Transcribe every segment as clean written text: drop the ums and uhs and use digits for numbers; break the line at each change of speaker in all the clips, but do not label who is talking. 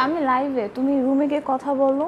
আমি লাইভে, তুমি রুমে গিয়ে কথা বলো।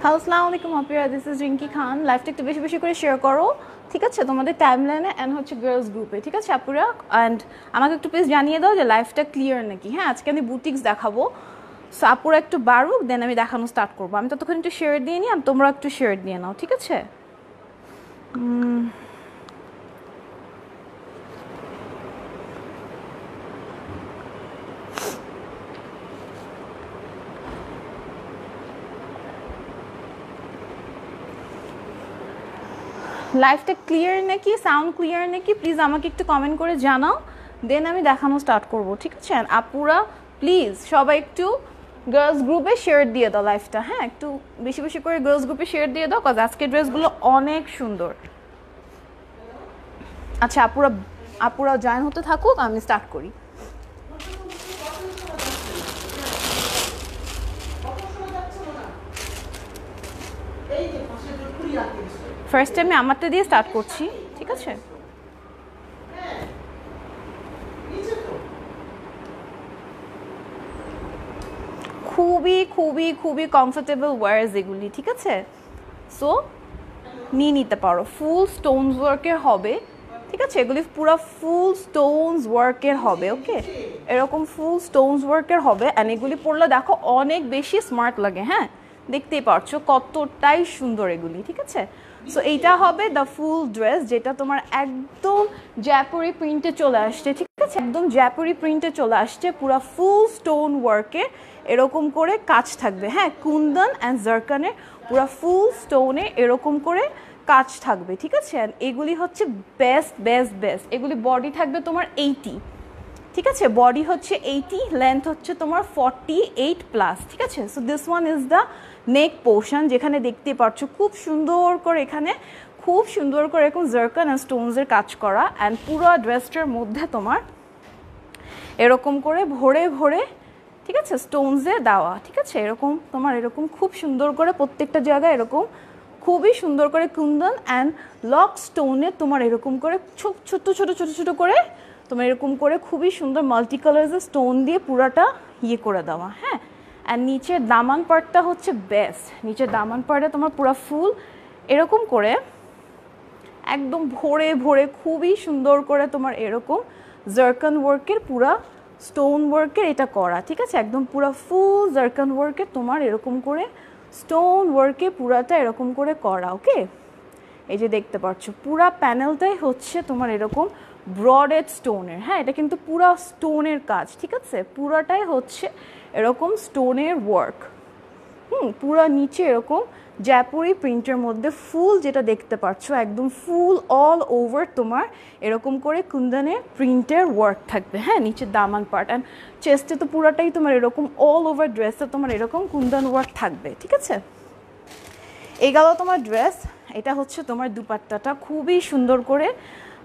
হ্যালো, আসসালামু আলাইকুম আপিয়া, দিস ইজ রিঙ্কি খান। লাইভটা একটু বেশি বেশি করে শেয়ার করো, ঠিক আছে, তোমাদের টাইমলাইনে অ্যান্ড হচ্ছে গার্লস গ্রুপে, ঠিক আছে আপুরা। অ্যান্ড আমাকে একটু প্লিজ জানিয়ে দাও যে লাইভটা ক্লিয়ার নাকি। হ্যাঁ, আজকে আমি বুটিক্স দেখাবো, সো আপুরা একটু বাড়ুক, দেন আমি দেখানো স্টার্ট করবো। আমি ততক্ষণ একটু শেয়ার দিয়ে নিই, আর তোমরা একটু শেয়ার দিয়ে নাও, ঠিক আছে। লাইভটা ক্লিয়ার নাকি, সাউন্ড ক্লিয়ার নাকি, প্লিজ আমাকে একটু কমেন্ট করে জানাও, দেন আমি দেখানো স্টার্ট করব, ঠিক আছে। আপুরা প্লিজ সবাই একটু গার্লস গ্রুপে শেয়ার দিয়ে দাও লাইভটা। হ্যাঁ, একটু বেশি বেশি করে গার্লস গ্রুপে শেয়ার দিয়ে দাও, কাজ আজকের ড্রেসগুলো অনেক সুন্দর। আচ্ছা আপুরা জয়েন হতে থাকুক, আমি স্টার্ট করি। ফার্স্ট আমি আমারটা দিয়ে স্টার্ট করছি, ঠিক আছে। খুবই খুবই খুবই কমফোর্টেবল ওয়্যারস এগুলি, ঠিক আছে। সো নিয়ে নিতে পারো, ফুল স্টোনস ওয়ার্কের হবে, ঠিক আছে। এগুলি পুরো ফুল স্টোনস ওয়ার্কের হবে, ওকে, এরকম ফুল স্টোনস ওয়ার্কের হবে। অ্যান্ড এগুলি পরলে দেখো অনেক বেশি স্মার্ট লাগে। হ্যাঁ, দেখতেই পারছো কতটাই সুন্দর এগুলি, ঠিক আছে। সো এইটা হবে দ্য ফুল ড্রেস, যেটা তোমার একদম জ্যাপুরি প্রিন্টে চলে আসছে, ঠিক আছে, একদম জ্যাপুরি প্রিন্টে চলে আসছে, পুরো ফুল স্টোন ওয়ার্কে এরকম করে কাজ থাকবে। হ্যাঁ, কুন্দন অ্যান্ড জারকানের পুরো ফুল স্টোনে এরকম করে কাজ থাকবে, ঠিক আছে। এগুলি হচ্ছে বেস্ট বেস্ট বেস্ট। এগুলি বডি থাকবে তোমার 80, ঠিক আছে, বডি হচ্ছে 80, লেন্থ হচ্ছে তোমার 48+, ঠিক আছে। So this one is the neck portion, যেখানে দেখতে পাচ্ছ খুব সুন্দর করে, এখানে খুব সুন্দর করে এরকম জারকান অ্যান্ড স্টোনসের কাজ করা। অ্যান্ড পুরো ড্রেসটার মধ্যে তোমার এরকম করে ভরে ভরে, ঠিক আছে, স্টোনসে দেওয়া, ঠিক আছে। এরকম তোমার এরকম খুব সুন্দর করে প্রত্যেকটা জায়গায় এরকম খুবই সুন্দর করে কুন্দন অ্যান্ড লক স্টোনে তোমার এরকম করে ছোট ছোট ছোট ছোট ছোট করে তোমার এরকম করে খুবই সুন্দর মাল্টি কালার্সের স্টোন দিয়ে পুরাটা ইয়ে করে দেওয়া। হ্যাঁ, অ্যান্ড নিচের দামান পার্টটা হচ্ছে বেস্ট। নিচের দামান পার্টে তোমার পুরো ফুল এরকম করে একদম ভরে ভরে খুবই সুন্দর করে তোমার এরকম জারকান ওয়ার্কের পুরা স্টোন ওয়ার্কের এটা করা, ঠিক আছে, একদম পুরা ফুল জারকান ওয়ার্কের তোমার এরকম করে স্টোন ওয়ার্কে পুরাটা এরকম করে করা, ওকে। এই যে দেখতে পাচ্ছ পুরা প্যানেলটাই হচ্ছে তোমার এরকম ব্রডেড স্টোনের। হ্যাঁ, এটা কিন্তু পুরা স্টোনের কাজ, ঠিক আছে, পুরাটাই হচ্ছে এরকম স্টোনের ওয়ার্ক। পুরা নিচে এরকম জ্যাপুরি প্রিন্টের মধ্যে ফুল, যেটা দেখতে পাচ্ছ একদম ফুল অল ওভার তোমার এরকম করে কুন্দনের প্রিন্টের ওয়ার্ক থাকবে। হ্যাঁ, নিচের দামান পার্ট অ্যান্ড চেস্টে তো পুরাটাই তোমার এরকম অল ওভার ড্রেসে তোমার এরকম কুন্দন ওয়ার্ক থাকবে, ঠিক আছে। এই গেল তোমার ড্রেস। এটা হচ্ছে তোমার দুপাট্টাটা, খুবই সুন্দর করে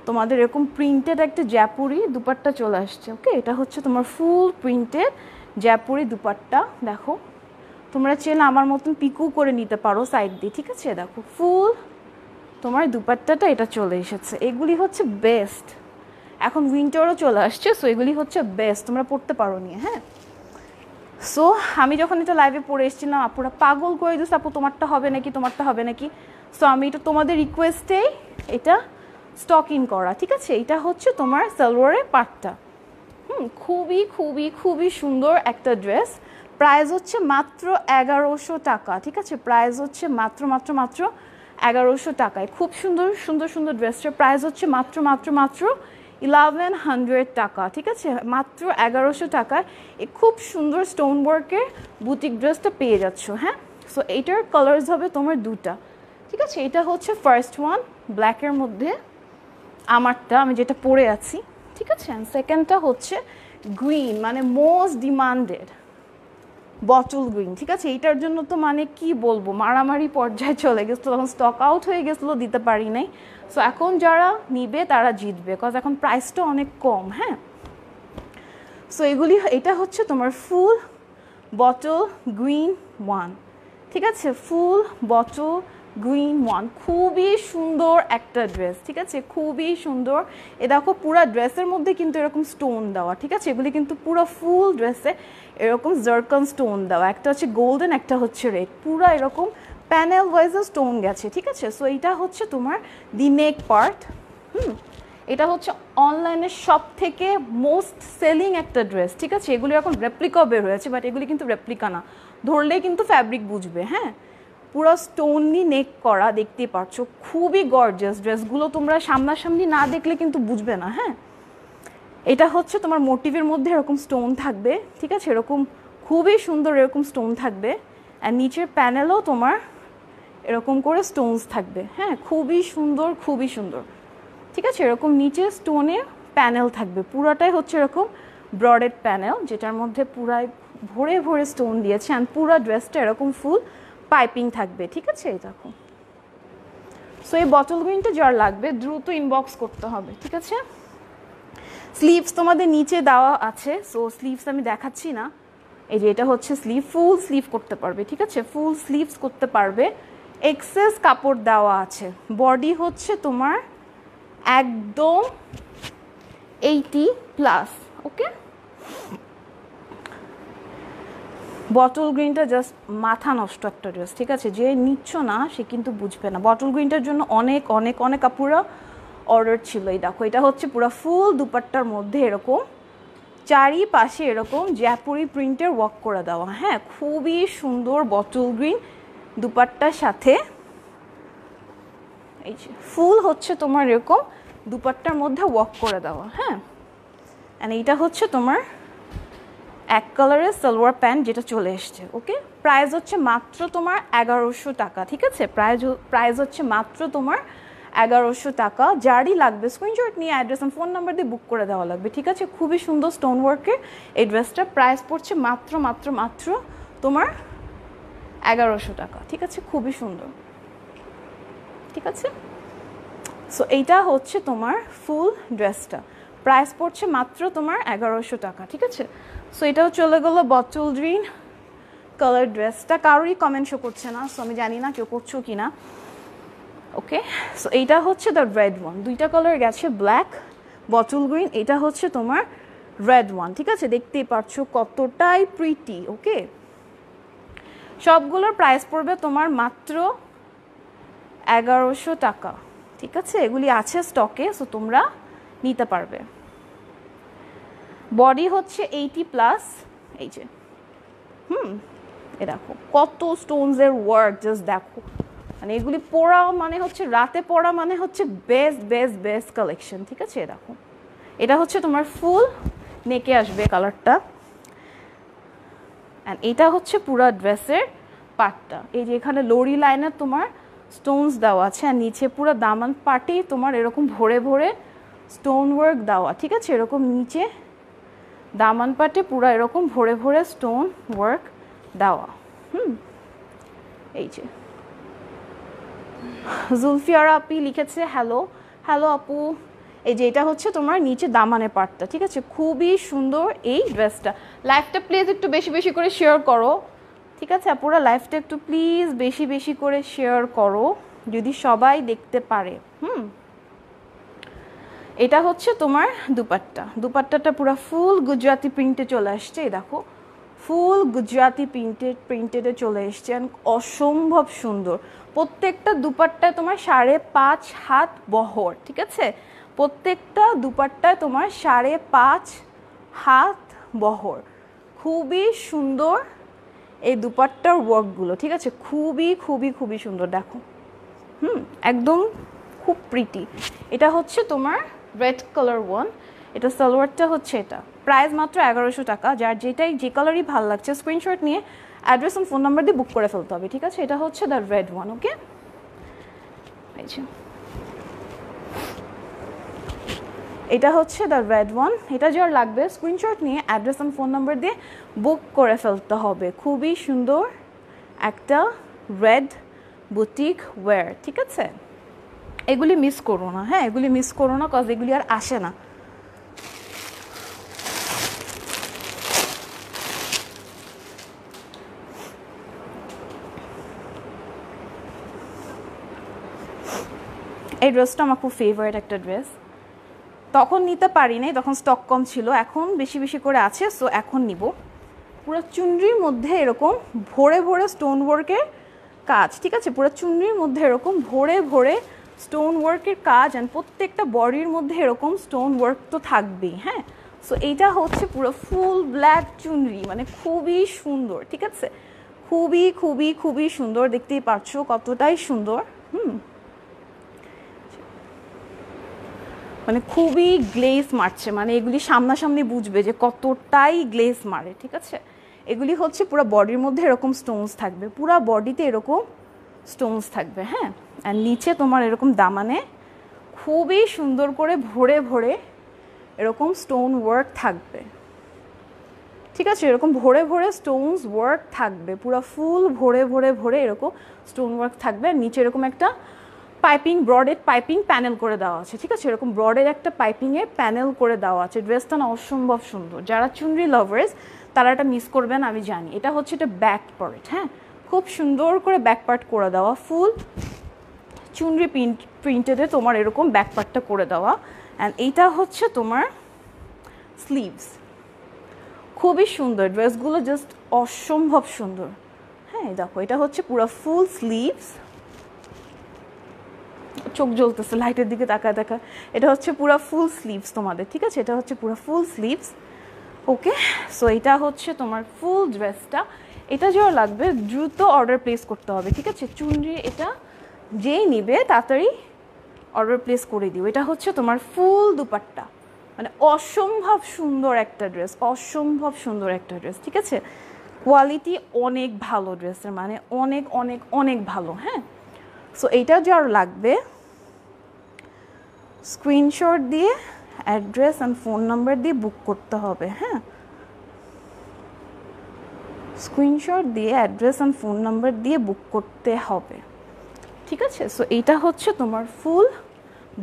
তোমাদের এরকম প্রিন্টেড একটা জ্যাপুরি দুপাট্টা চলে আসছে, ওকে। এটা হচ্ছে তোমার ফুল প্রিন্টেড জ্যাপুরি দুপাট্টা। দেখো, তোমরা চাইলে আমার মতন পিকু করে নিতে পারো সাইড দিয়ে, ঠিক আছে। দেখো ফুল তোমার দুপাট্টাটা এটা চলে এসেছে। এগুলি হচ্ছে বেস্ট, এখন উইন্টারও চলে আসছে, সো এগুলি হচ্ছে বেস্ট, তোমরা পড়তে পারো নিয়ে। হ্যাঁ, সো আমি যখন এটা লাইভে পড়ে এসেছিলাম, আপুরা পাগল করে দিচ্ছে, আপু তোমারটা হবে নাকি, তোমারটা হবে নাকি। সো আমি এটা তোমাদের রিকোয়েস্টেই এটা স্টক ইন করা, ঠিক আছে। এটা হচ্ছে তোমার সালোয়ারের পার্টটা। খুবই খুবই খুবই সুন্দর একটা ড্রেস। প্রাইস হচ্ছে মাত্র 1100 টাকা, ঠিক আছে। প্রাইস হচ্ছে মাত্র মাত্র মাত্র 1100 টাকায়। খুব সুন্দর সুন্দর সুন্দর ড্রেসটার প্রাইস হচ্ছে মাত্র মাত্র মাত্র 1100 টাকা, ঠিক আছে। মাত্র 1100 টাকায় এই খুব সুন্দর স্টোন ওয়ার্কের বুটিক ড্রেসটা পেয়ে যাচ্ছ। হ্যাঁ, সো এইটার কালার্স হবে তোমার দুটা, ঠিক আছে। এটা হচ্ছে ফার্স্ট ওয়ান ব্ল্যাকের মধ্যে, আমারটা আমি যেটা পরে আছি, ঠিক আছে। সেকেন্ডটা হচ্ছে গ্রিন, মানে মোস্ট ডিমান্ডেড, বটল গ্রিন, ঠিক আছে। এইটার জন্য তো মানে কি বলবো, মারামারি পর্যায়ে চলে গেছিলো, তখন স্টক আউট হয়ে গেছিলো, দিতে পারি নাই। সো এখন যারা নিবে তারা জিতবে, বিকজ এখন প্রাইসটা অনেক কম। হ্যাঁ, সো এগুলি, এটা হচ্ছে তোমার ফুল বটল গ্রিন 1, ঠিক আছে, ফুল বটল গ্রিন 1, খুবই সুন্দর একটা ড্রেস, ঠিক আছে, খুবই সুন্দর। এ দেখো পুরো ড্রেসের মধ্যে কিন্তু এরকম স্টোন দেওয়া, ঠিক আছে, এগুলি কিন্তু পুরো ফুল ড্রেসে এরকম জারকন স্টোন দেওয়া, একটা হচ্ছে গোল্ডেন, একটা হচ্ছে রেড, পুরো এরকম প্যানেল ওয়াইজে স্টোন গেছে, ঠিক আছে। সো এইটা হচ্ছে তোমার দি নেক পার্ট। এটা হচ্ছে অনলাইনে সব থেকে মোস্ট সেলিং একটা ড্রেস, ঠিক আছে। এগুলি এখন রেপ্লিকাও বের হয়েছে, বাট এগুলি কিন্তু রেপ্লিকা না, ধরলেই কিন্তু ফ্যাব্রিক বুঝবে। হ্যাঁ, পুরো স্টোনলি নেক করা, দেখতেই পাচ্ছ, খুবই গর্জিয়াস ড্রেসগুলো, তোমরা সামনাসামনি না দেখলে কিন্তু বুঝবে না। হ্যাঁ, এটা হচ্ছে তোমার মোটিভের মধ্যে এরকম স্টোন থাকবে, ঠিক আছে, এরকম খুবই সুন্দর এরকম স্টোন থাকবে। আর নিচের প্যানেলও তোমার এরকম করে স্টোনস থাকবে। হ্যাঁ, খুবই সুন্দর, খুবই সুন্দর, ঠিক আছে। এরকম নিচে স্টোনের প্যানেল থাকবে, পুরাটাই হচ্ছে এরকম ব্রডেড প্যানেল, যেটার মধ্যে পুরাই ভরে ভরে স্টোন দিয়েছে। অ্যান্ড পুরা ড্রেসটা এরকম ফুল পাইপিং থাকবে, ঠিক আছে। এই দেখো, সো এই বটল গ্রিনটা যার লাগবে দ্রুত ইনবক্স করতে হবে, ঠিক আছে। স্লিভস তোমাদের নিচে দেওয়া আছে, সো স্লিভস আমি দেখাচ্ছি না। এই যে এটা হচ্ছে স্লিভ, ফুল স্লিভ করতে পারবে, ঠিক আছে, ফুল স্লিভস করতে পারবে। এক্সেস কাপড় দেওয়া আছে। বডি হচ্ছে তোমার একদম 80+, ওকে। বটল গ্রিনটা জাস্ট মাথা নষ্ট একটা ড্রেস, ঠিক আছে, যে নিচ্ছ না সে কিন্তু বুঝবে না। বটল গ্রিনটার জন্য অনেক অনেক অনেক আপুরা অর্ডার ছিল। এই দেখো, এটা হচ্ছে পুরো ফুল দুপাট্টার মধ্যে এরকম চারিপাশে এরকম জ্যাপুরি প্রিন্টের ওয়ার্ক করে দেওয়া। হ্যাঁ, খুবই সুন্দর বটল গ্রিন দুপাট্টার সাথে। এই যে ফুল হচ্ছে তোমার এরকম দুপাট্টার মধ্যে ওয়ার্ক করে দেওয়া। হ্যাঁ, অ্যান্ড এইটা হচ্ছে তোমার এক কালারের সালোয়ার প্যান্ট যেটা চলে এসছে, ওকে। প্রাইস হচ্ছে মাত্র তোমার 1100 টাকা, ঠিক আছে। প্রাইস হচ্ছে মাত্র তোমার 1100 টাকা। যারই লাগবে স্ক্রিনশট নিয়ে অ্যাড্রেস আর ফোন নাম্বার দিয়ে বুক করে দেওয়া লাগবে, ঠিক আছে। খুবই সুন্দর স্টোন ওয়ার্কের এই ড্রেসটা, প্রাইস পড়ছে মাত্র মাত্র মাত্র তোমার 1100 টাকা, ঠিক আছে, খুবই সুন্দর, ঠিক আছে। সো এইটা হচ্ছে তোমার ফুল ড্রেসটা, প্রাইস পড়ছে মাত্র তোমার 1100 টাকা, ঠিক আছে। সো এটাও চলে গেলো বটল গ্রিন কালার ড্রেসটা। কারোরই কমেন্ট শো করছে না, সো আমি জানি না কেউ করছো কি না, ওকে। সো এইটা হচ্ছে দ্য রেড ওয়ান, দুইটা কালার গেছে, ব্ল্যাক, বটল গ্রিন, এটা হচ্ছে তোমার রেড ওয়ান, ঠিক আছে। দেখতেই পাচ্ছ কতটাই প্রিটি, ওকে। সবগুলোর প্রাইস পড়বে তোমার মাত্র 1100 টাকা, ঠিক আছে। এগুলি আছে স্টকে, সো তোমরা নিতে পারবে। বডি হচ্ছে 80+, এই যে এ দেখো কত স্টোনসের ওয়ার্ক, জাস্ট দেখো, মানে এগুলি পরা মানে হচ্ছে রাতে পরা মানে হচ্ছে বেস্ট বেস্ট বেস্ট কালেকশন, ঠিক আছে। এ দেখো, এটা হচ্ছে তোমার ফুল নেকে আসবে কালারটা, অ্যান্ড এটা হচ্ছে পুরা ড্রেসের পার্টটা। এই যে এখানে লরি লাইনের তোমার স্টোনস দেওয়া আছে, আর নিচে পুরো দামান পার্টেই তোমার এরকম ভরে ভরে স্টোন ওয়ার্ক দেওয়া, ঠিক আছে। এরকম নিচে দামান পাটে পুরো এরকম ভরে ভরে স্টোন ওয়ার্ক দেওয়া। এই যে জুলফিয়ারা আপি লিখেছে হ্যালো, হ্যালো আপু। এই যে এটা হচ্ছে তোমার নিচে দামানের পার্টটা, ঠিক আছে, খুবই সুন্দর এই ড্রেসটা। লাইফটা প্লিজ একটু বেশি বেশি করে শেয়ার করো, ঠিক আছে আপুরা, লাইফটা একটু প্লিজ বেশি বেশি করে শেয়ার করো যদি সবাই দেখতে পারে। এটা হচ্ছে তোমার দুপাট্টা, দুপাট্টাটা পুরো ফুল গুজরাটি প্রিন্টে চলে আসছে। এই দেখো ফুল গুজরাটি প্রিন্টেডে চলে এসছে, অসম্ভব সুন্দর। প্রত্যেকটা দুপাট্টায় তোমার 5.5 হাত বহর, ঠিক আছে, প্রত্যেকটা দুপাট্টায় তোমার 5.5 হাত বহর। খুবই সুন্দর এই দুপাট্টার ওয়ার্কগুলো, ঠিক আছে, খুবই খুবই খুবই সুন্দর। দেখো একদম খুব প্রিটি। এটা হচ্ছে তোমার রেড কালার ওয়ান, এটা সালোয়ারটা হচ্ছে এটা। প্রাইস মাত্র 1100 টাকা। যার যেটাই যে কালারই ভালো লাগছে স্ক্রিনশট নিয়ে অ্যাড্রেস আর ফোন নাম্বার দিয়ে বুক করে ফেলতে হবে, ঠিক আছে। এটা হচ্ছে দ্য রেড ওয়ান, ওকে। এই যে এটা হচ্ছে দ্য রেড ওয়ান। এটা যার লাগবে স্ক্রিনশট নিয়ে অ্যাড্রেস অ্যান্ড ফোন নাম্বার দিয়ে বুক করে ফেলতে হবে। খুবই সুন্দর একটা রেড বুটিক ওয়্যার, ঠিক আছে? এগুলি মিস করো না, হ্যাঁ এগুলি মিস করো না, কজ এগুলি আর আসে না। এই ড্রেসটা আমার খুব ফেভারিট একটা ড্রেস। তখন নিতে পারি নাই, তখন স্টক কম ছিল, এখন বেশি বেশি করে আছে, সো এখন নিব। পুরো চুনরির মধ্যে এরকম ভরে ভরে স্টোন ওয়ার্কের কাজ, ঠিক আছে? পুরো চুনরির মধ্যে এরকম ভরে ভরে স্টোন ওয়ার্কের কাজ, অ্যান্ড প্রত্যেকটা বডির মধ্যে এরকম স্টোন ওয়ার্ক তো থাকবেই, হ্যাঁ। সো এইটা হচ্ছে পুরো ফুল ব্ল্যাক চুনরি, মানে খুবই সুন্দর, ঠিক আছে? খুবই খুবই খুবই সুন্দর, দেখতেই পাচ্ছ কতটাই সুন্দর। মানে খুবই গ্লেজ মারছে, মানে এগুলি সামনাসামনি বুঝবে যে কতটাই গ্লেজ মারে, ঠিক আছে? এগুলি হচ্ছে পুরো বডির মধ্যে এরকম স্টোনস থাকবে, পুরো বডিতে এরকম স্টোনস থাকবে, হ্যাঁ। আর নিচে তোমার এরকম দামানে খুবই সুন্দর করে ভরে ভরে এরকম স্টোন ওয়ার্ক থাকবে, ঠিক আছে? এরকম ভরে ভরে স্টোনস ওয়ার্ক থাকবে, পুরো ফুল ভরে ভরে ভরে এরকম স্টোন ওয়ার্ক থাকবে। আর নিচে এরকম একটা পাইপিং, ব্রডেড পাইপিং প্যানেল করে দেওয়া আছে, ঠিক আছে? এরকম ব্রডের একটা পাইপিংয়ের প্যানেল করে দেওয়া আছে। ড্রেসটা না অসম্ভব সুন্দর, যারা চুনরি লাভার্স তারা এটা মিস করবেন আমি জানি। এটা হচ্ছে এটা ব্যাক পার্ট, হ্যাঁ খুব সুন্দর করে ব্যাক পার্ট করে দেওয়া, ফুল চুনরি প্রিন্টেডে তোমার এরকম ব্যাক পার্টটা করে দেওয়া। অ্যান্ড এইটা হচ্ছে তোমার স্লিভস, খুবই সুন্দর, ড্রেসগুলো জাস্ট অসম্ভব সুন্দর, হ্যাঁ দেখো এটা হচ্ছে পুরো ফুল স্লিভস। চোখ জ্বলতেছে লাইটের দিকে তাকায় দেখা। এটা হচ্ছে পুরো ফুল স্লিভস তোমাদের, ঠিক আছে? এটা হচ্ছে পুরো ফুল স্লিভস, ওকে। সো এটা হচ্ছে তোমার ফুল ড্রেসটা। এটা যারা লাগবে দ্রুত অর্ডার প্লেস করতে হবে, ঠিক আছে? চুনরি এটা যেই নিবে তাড়াতাড়ি অর্ডার প্লেস করে দিও। এটা হচ্ছে তোমার ফুল দুপাট্টা, মানে অসম্ভব সুন্দর একটা ড্রেস, অসম্ভব সুন্দর একটা ড্রেস, ঠিক আছে? কোয়ালিটি অনেক ভালো ড্রেসের, মানে অনেক অনেক অনেক ভালো, হ্যাঁ। সো এইটা যার লাগবে স্ক্রিনশট দিয়ে অ্যাড্রেস অ্যান্ড ফোন নাম্বার দিয়ে বুক করতে হবে, হ্যাঁ স্ক্রিনশট দিয়ে অ্যাড্রেস অ্যান্ড ফোন নাম্বার দিয়ে বুক করতে হবে, ঠিক আছে? সো এইটা হচ্ছে তোমার ফুল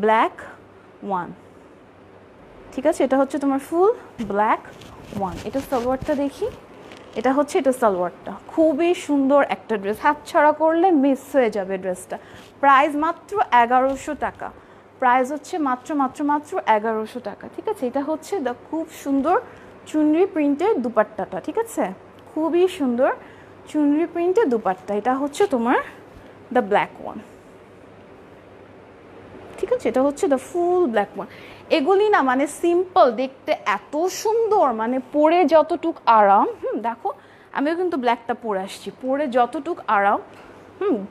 ব্ল্যাক ওয়ান, ঠিক আছে? এটা হচ্ছে তোমার ফুল ব্ল্যাক ওয়ান। এটা সালোয়ারটা দেখি, এটা হচ্ছে এটা সালোয়ারটা, খুবই সুন্দর একটা ড্রেস, হাতছাড়া করলে মিস হয়ে যাবে ড্রেসটা। প্রাইস মাত্র 1100 টাকা, প্রাইস হচ্ছে মাত্র মাত্র মাত্র 1100 টাকা, ঠিক আছে? এটা হচ্ছে দ্য খুব সুন্দর চুনরি প্রিন্টের দুপাট্টাটা, ঠিক আছে? খুবই সুন্দর চুনরি প্রিন্টের দুপাট্টা। এটা হচ্ছে তোমার দ্য ব্ল্যাক ওয়ান, ঠিক আছে? এটা হচ্ছে দ্য ফুল ব্ল্যাক ওয়ান। এগুলি না মানে সিম্পল দেখতে, এত সুন্দর, মানে পরে যতটুক আরাম, দেখো আমিও কিন্তু ব্ল্যাকটা পরে আসছি, পরে যতটুক আরাম,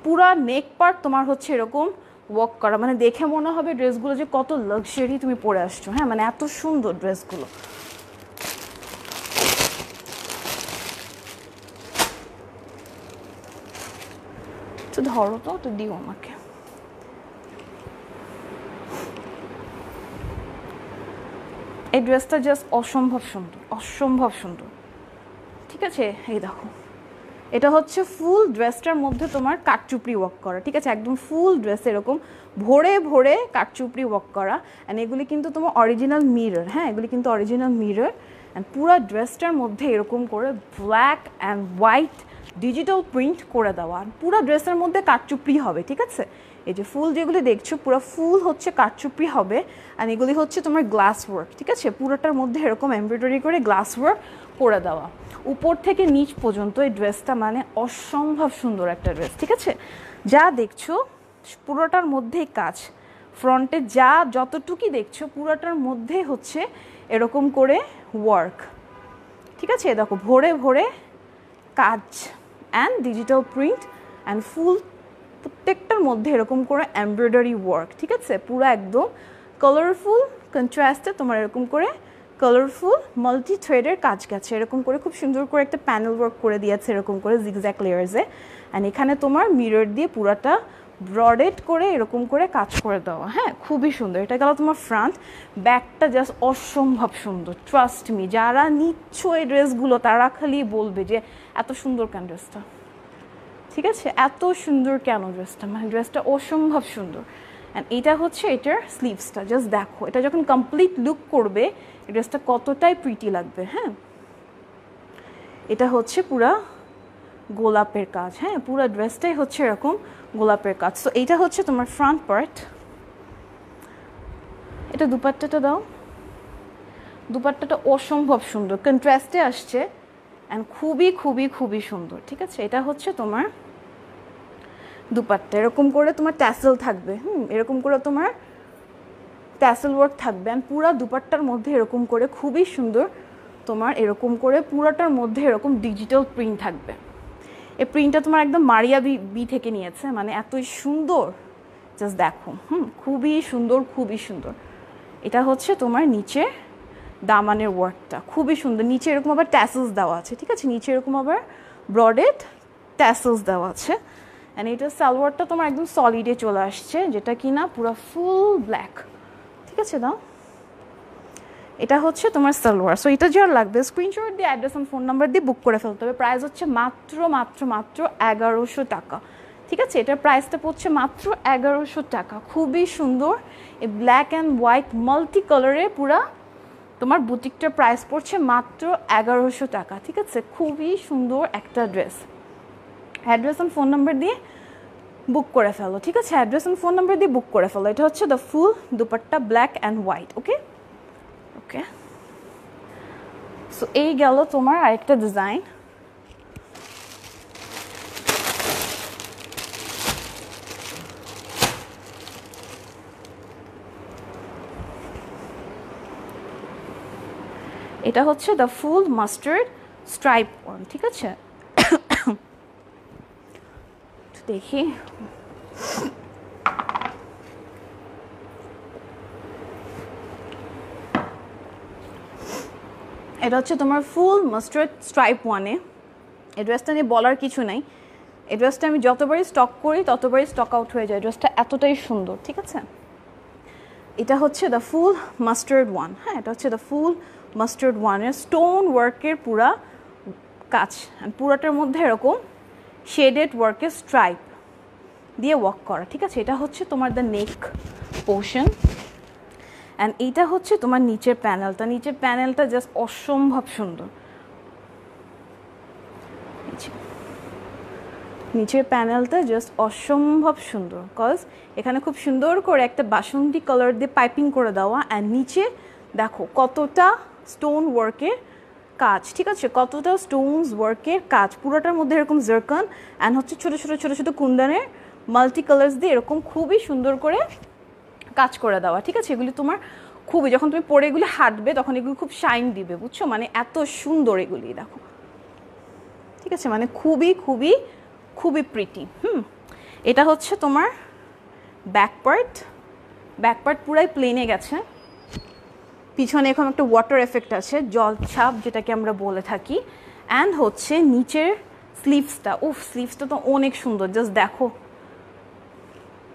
পুরা নেক পার্ট তোমার হচ্ছে এরকম ওয়ার্ক করা, মানে দেখে মনে হবে ড্রেসগুলো যে কত লাক্সারি তুমি পরে আসছো, হ্যাঁ মানে এত সুন্দর ড্রেসগুলো। একটু ধরো তো, তো দিও আমাকে। এই ড্রেসটা জাস্ট অসম্ভব সুন্দর, অসম্ভব সুন্দর, ঠিক আছে? এই দেখো এটা হচ্ছে ফুল ড্রেসটার মধ্যে তোমার কাঠচুপড়ি ওয়ার্ক করা, ঠিক আছে? একদম ফুল ড্রেস এরকম ভরে ভরে কাঠচুপড়ি ওয়ার্ক করা। অ্যান্ড এগুলি কিন্তু তোমার অরিজিনাল মিরর, হ্যাঁ এগুলি কিন্তু অরিজিনাল মিরর। অ্যান্ড পুরো ড্রেসটার মধ্যে এরকম করে black and white digital print করে দেওয়া, পুরো ড্রেসের মধ্যে কাঠচুপড়ি হবে, ঠিক আছে? এই যে ফুল যেগুলি দেখছো পুরো ফুল হচ্ছে কাঠচুপড়ি হবে। অ্যান্ড এগুলি হচ্ছে তোমার গ্লাস ওয়ার্ক, ঠিক আছে? পুরোটার মধ্যে এরকম এমব্রয়ডারি করে গ্লাস ওয়ার্ক করে দেওয়া, উপর থেকে নিচ পর্যন্ত এই ড্রেসটা মানে অসম্ভব সুন্দর একটা ড্রেস, ঠিক আছে? যা দেখছো পুরোটার মধ্যেই কাজ, ফ্রন্টে যা যতটুকুই দেখছো পুরোটার মধ্যে হচ্ছে এরকম করে ওয়ার্ক, ঠিক আছে? দেখো ভরে ভরে কাজ and digital print and full প্রত্যেকটার মধ্যে এরকম করে এমব্রয়ডারি ওয়ার্ক, ঠিক আছে? পুরো একদম কালারফুল কন্ট্রাস্টে তোমার এরকম করে কালারফুল মাল্টি থ্রেডের কাজ গেছে, এরকম করে খুব সুন্দর করে একটা প্যানেল ওয়ার্ক করে দিয়েছে এরকম করে জিগজ্যাগ লেয়ার্সে। অ্যান্ড এখানে তোমার মিরর দিয়ে পুরাটা ব্রডেড করে এরকম করে কাজ করে দেওয়া, হ্যাঁ খুবই সুন্দর। এটা গেল তোমার ফ্রন্ট, ব্যাকটা জাস্ট অসম্ভব সুন্দর। ট্রাস্ট মি, যারা নিচ্ছ এই ড্রেসগুলো তারা খালি বলবে যে এত সুন্দর কেন ড্রেসটা, ঠিক আছে, এত সুন্দর কেন ড্রেসটা, মানে ড্রেসটা অসম্ভব সুন্দর। অ্যান্ড এটা হচ্ছে এটার স্লিভসটা, জাস্ট দেখো এটা যখন কমপ্লিট লুক করবে এই ড্রেসটা কতটাই প্রিটি লাগবে। হ্যাঁ, এটা হচ্ছে পুরা গোলাপের কাজ, হ্যাঁ পুরো ড্রেসটাই হচ্ছে এরকম গোলাপের কাজ। সো এইটা হচ্ছে তোমার ফ্রন্ট পার্ট। এটা দুপাট্টাটা দাও, দুপাট্টাটা অসম্ভব সুন্দর, কন্ট্রাস্টে আসছে অ্যান্ড খুবই খুবই খুবই সুন্দর, ঠিক আছে। এটা হচ্ছে তোমার দুপাট্টা, এরকম করে তোমার ট্যাসেল থাকবে, এরকম করে তোমার ট্যাসেল ওয়ার্ক থাকবে অ্যান্ড পুরা দুপাট্টার মধ্যে এরকম করে খুবই সুন্দর তোমার এরকম করে পুরাটার মধ্যে এরকম ডিজিটাল প্রিন্ট থাকবে। এই প্রিন্টটা তোমার একদম মারিয়া বি থেকে নিয়েছে, মানে এতই সুন্দর, জাস্ট দেখো, খুবই সুন্দর খুবই সুন্দর। এটা হচ্ছে তোমার নিচে দামানের ওয়ার্কটা খুবই সুন্দর, নিচে এরকম আবার ট্যাসেলস দেওয়া আছে, ঠিক আছে, নিচে এরকম আবার ব্রডেড ট্যাসেলস দেওয়া আছে। অ্যান্ড এটার সালোয়ারটা তোমার একদম সলিডে চলে আসছে, যেটা কি না পুরো ফুল ব্ল্যাক, ঠিক আছে। দাও, এটা হচ্ছে তোমার সালোয়ার। সো এটা যার লাগবে স্ক্রিনশট দিয়ে অ্যাড্রেস আর ফোন নাম্বার দিয়ে বুক করে ফেলতে হবে। প্রাইস হচ্ছে মাত্র মাত্র মাত্র 1100 টাকা, ঠিক আছে। এটার প্রাইসটা পড়ছে মাত্র 1100 টাকা। খুবই সুন্দর এই ব্ল্যাক অ্যান্ড হোয়াইট মাল্টি কালারে পুরা তোমার বুটিকটার প্রাইস পড়ছে মাত্র 1100 টাকা, ঠিক আছে। খুবই সুন্দর একটা ড্রেস। অ্যাড্রেস আর ফোন নাম্বার দিয়ে বুক করে ফেলো, ঠিক আছে, অ্যাড্রেস আর ফোন নাম্বার দিয়ে বুক করে ফেলো। এটা হচ্ছে the full dupatta black and white, okay okay. So এই গেল তোমার আরেকটা ডিজাইন। এটা হচ্ছে the full mustard stripe one, ঠিক আছে। দেখি, এটা হচ্ছে তোমার ফুল মাস্টার্ড স্ট্রাইপ ওয়ানে। এই ড্রেসটা নিয়ে বলার কিছু নাই, এই ড্রেসটা আমি যতবারই স্টক করি ততবারই স্টক আউট হয়ে যায়, ড্রেসটা এতটাই সুন্দর, ঠিক আছে। এটা হচ্ছে দ্য ফুল মাস্টার্ড ওয়ান, হ্যাঁ এটা হচ্ছে দ্য ফুল মাস্টার্ড ওয়ানের স্টোন ওয়ার্কের পুরা কাজ, পুরাটার মধ্যে এরকম শেডেড ওয়ার্কের স্ট্রাইপ দিয়ে ওয়ার্ক করা, ঠিক আছে। এটা হচ্ছে তোমার দ্য নেক পোর্শন অ্যান্ড এইটা হচ্ছে তোমার নিচের প্যানেলটা। নিচের প্যানেলটা জাস্ট অসম্ভব সুন্দর, নিচের প্যানেলটা জাস্ট অসম্ভব সুন্দর, কজ এখানে খুব সুন্দর করে একটা বাসন্তী কালার দিয়ে পাইপিং করে দেওয়া অ্যান্ড নিচে দেখো কতটা স্টোন ওয়ার্কের কাজ, ঠিক আছে, কতটা স্টোনস ওয়ার্কের কাজ, পুরোটার মধ্যে এরকম জারকান অ্যান্ড হচ্ছে ছোটো ছোটো ছোটো ছোটো কুন্দানের মাল্টি কালার্স দিয়ে এরকম খুবই সুন্দর করে কাজ করে দেওয়া, ঠিক আছে। এগুলি তোমার খুবই, যখন তুমি পরে এগুলি হাঁটবে তখন এগুলি খুব শাইন দিবে, বুঝছো, মানে এত সুন্দর এগুলি দেখো, ঠিক আছে, মানে খুবই খুবই খুবই প্রিটি। এটা হচ্ছে তোমার ব্যাক পার্ট, ব্যাক পার্ট পুরাই প্লেনে গেছে, পিছনে এখন একটা ওয়াটার এফেক্ট আছে, জল ছাপ যেটাকে আমরা বলে থাকি। অ্যান্ড হচ্ছে নিচের স্লিভসটা, স্লিভসটা তো অনেক সুন্দর, জাস্ট দেখো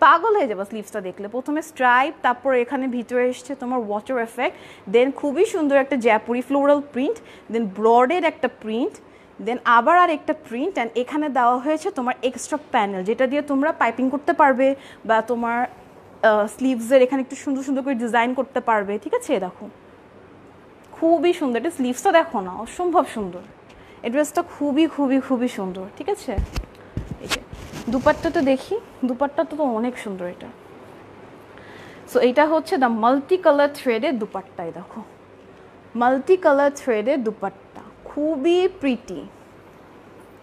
পাগল হয়ে যাবে স্লিভসটা দেখলে। প্রথমে স্ট্রাইপ, তারপর এখানে ভিতরে এসছে তোমার ওয়াটার এফেক্ট, দেন খুবই সুন্দর একটা জ্যাপুরি ফ্লোরাল প্রিন্ট, দেন ব্রডের একটা প্রিন্ট, দেন আবার আর একটা প্রিন্ট অ্যান্ড এখানে দেওয়া হয়েছে তোমার এক্সট্রা প্যানেল, যেটা দিয়ে তোমরা পাইপিং করতে পারবে বা তোমার স্লিভসের এখানে একটু সুন্দর সুন্দর করে ডিজাইন করতে পারবে, ঠিক আছে। দেখো খুবই সুন্দর, এটা স্লিভসটা দেখো না, অসম্ভব সুন্দর, এই ড্রেসটা খুবই খুবই খুবই সুন্দর, ঠিক আছে। এই যে দুপাট্টাটা দেখি, দুপাট্টাটা তো অনেক সুন্দর এটা। সো এইটা হচ্ছে দ্য মাল্টি কালার থ্রেডের দুপাট্টায়, দেখো মাল্টি কালার থ্রেডের দুপাট্টা, খুবই প্রিটি,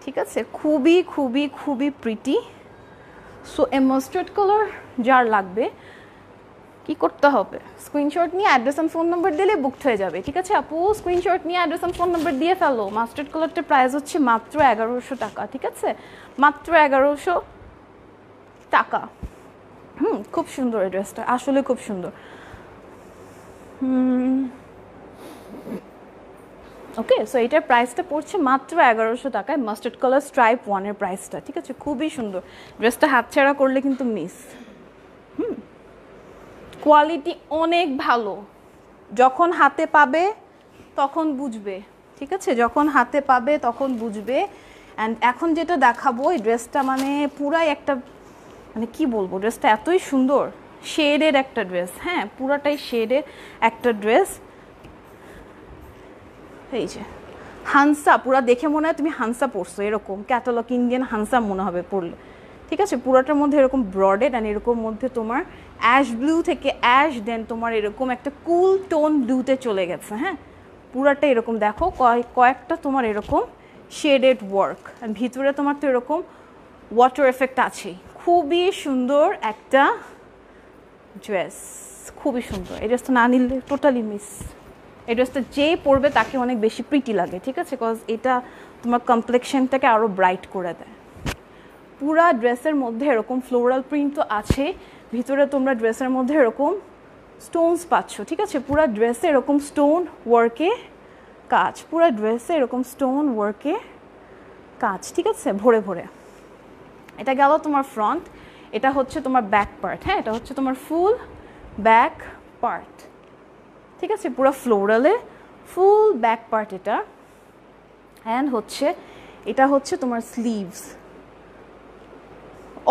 ঠিক আছে, খুবই খুবই খুবই প্রিটি। সো এ মাস্টার্ড কালার যার লাগবে কি করতে হবে, স্ক্রিনশট নিয়ে অ্যাড্রেস অ্যান্ড ফোন নাম্বার দিলে বুকড হয়ে যাবে, ঠিক আছে আপু। স্ক্রিনশট নিয়ে অ্যাড্রেস অ্যান্ড ফোন নাম্বার দিয়ে ফেলো। মাস্টার্ড কালারটার প্রাইস হচ্ছে মাত্র 1100 টাকা, ঠিক আছে, মাত্র 1100 টাকা। খুব সুন্দর এই ড্রেসটা, আসলে খুব সুন্দর। ওকে, সো এটার প্রাইসটা পড়ছে মাত্র 1100 টাকায়, মাস্টার্ড কালার স্ট্রাইপ 1 এর প্রাইসটা। ঠিক আছে, খুবই সুন্দর ড্রেসটা, হাতছাড়া করলে কিন্তু মিস। কোয়ালিটি অনেক ভালো, যখন হাতে পাবে তখন বুঝবে। ঠিক আছে, যখন হাতে পাবে তখন বুঝবে। অ্যান্ড এখন যেটা দেখাবো এই ড্রেসটা মানে পুরাই একটা, মানে কি বলবো, ড্রেসটা এতই সুন্দর, শেডের একটা ড্রেস। হ্যাঁ, পুরাটাই শেডের একটা ড্রেস। এই যে হানসা, পুরা দেখে মনে হয় তুমি হানসা পরছো, এরকম ক্যাটালগ ইন্ডিয়ান হানসা মনে হবে পরলে। ঠিক আছে, পুরাটার মধ্যে এরকম ব্রডেড অ্যান্ড এরকম মধ্যে তোমার অ্যাশ ব্লু থেকে অ্যাশ, দেন তোমার এরকম একটা কুল টোন ব্লুতে চলে গেছে। হ্যাঁ, পুরাটা এরকম দেখো, কয়েকটা তোমার এরকম শেডেড ওয়ার্ক, আর ভিতরে তোমার তো এরকম ওয়াটার এফেক্ট আছেই। খুবই সুন্দর একটা ড্রেস, খুবই সুন্দর। এই ড্রেসটা না নিলে টোটালি মিস। এই ড্রেসটা যে পরবে তাকে অনেক বেশি প্রিটি লাগে। ঠিক আছে, বিকজ এটা তোমার কমপ্লেকশনটাকে আরও ব্রাইট করে দেয়। পুরা ড্রেসের মধ্যে এরকম ফ্লোরাল প্রিন্ট তো আছে, ভিতরে তোমরা ড্রেসের মধ্যে এরকম স্টোনস পাচ্ছ। ঠিক আছে, পুরা ড্রেসে এরকম স্টোন ওয়ার্কে কাজ, পুরা ড্রেসে এরকম স্টোন ওয়ার্কে কাজ। ঠিক আছে, ভরে ভরে। এটা গেল তোমার ফ্রন্ট, এটা হচ্ছে তোমার ব্যাক পার্ট। হ্যাঁ, এটা হচ্ছে তোমার ফুল ব্যাক পার্ট। ঠিক আছে, পুরো ফ্লোরালে ফুল ব্যাক পার্ট এটা। অ্যান্ড হচ্ছে এটা হচ্ছে তোমার স্লিভস।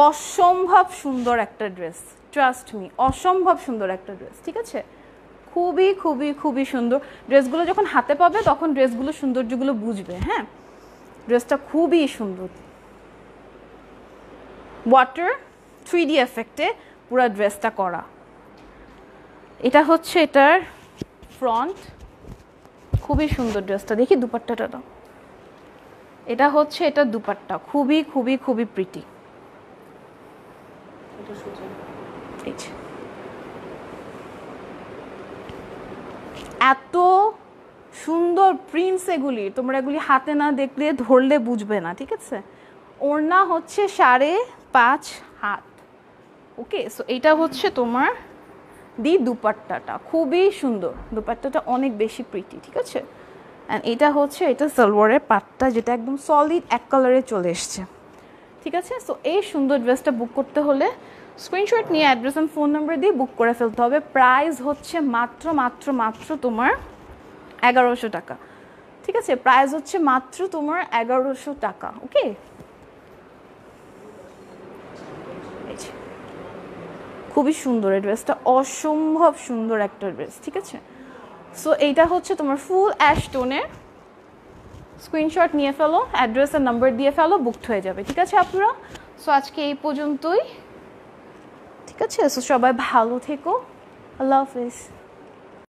অসম্ভব সুন্দর একটা ড্রেস, ট্রাস্ট মি, অসম্ভব সুন্দর একটা ড্রেস। ঠিক আছে, খুবই খুবই খুবই সুন্দর। ড্রেসগুলো যখন হাতে পাবে তখন ড্রেসগুলো সৌন্দর্যগুলো বুঝবে। হ্যাঁ, ড্রেসটা খুবই সুন্দর, ওয়াটার 3D এফেক্টে পুরো ড্রেসটা করা। এটা হচ্ছে এটার ফ্রন্ট, খুবই সুন্দর ড্রেসটা। দেখি দুপাট্টাটা দাও, এটা হচ্ছে এটা দুপাট্টা, খুবই খুবই খুবই প্রিটি। এত সুন্দর প্রিন্টস এগুলি, তোমরা এগুলি হাতে না দেখলে ধরলে বুঝবে না। ঠিক আছে, ওড়না হচ্ছে 5.5 হাত। ওকে, সো এটা হচ্ছে তোমার দুপাট্টাটা, খুবই সুন্দর, দুপাট্টাটা অনেক বেশি প্রিটি। ঠিক আছে, অ্যান্ড এটা হচ্ছে এটা সালোয়ারের পাটটা, যেটা একদম সলিড এক কালারে চলে এসছে। ঠিক আছে, সো এই সুন্দর ড্রেসটা বুক করতে হলে স্ক্রিনশট নিয়ে অ্যাড্রেস অ্যান্ড ফোন নাম্বার দিয়ে বুক করে ফেলতে হবে। প্রাইস হচ্ছে মাত্র মাত্র মাত্র তোমার 1100 টাকা। ঠিক আছে, প্রাইস হচ্ছে মাত্র তোমার 1100 টাকা। ওকে, খুবই সুন্দর এই ড্রেসটা, অসম্ভব সুন্দর একটা ড্রেস। ঠিক আছে, সো এইটা হচ্ছে তোমার ফুল অ্যাশ টোনের। স্ক্রিনশট নিয়ে ফেলো, অ্যাড্রেস আর নাম্বার দিয়ে ফেলো, বুকড হয়ে যাবে। ঠিক আছে আপনারা, সো আজকে এই পর্যন্তই। ঠিক আছে, সো সবাই ভালো থেকো, আল্লাহ হাফেজ।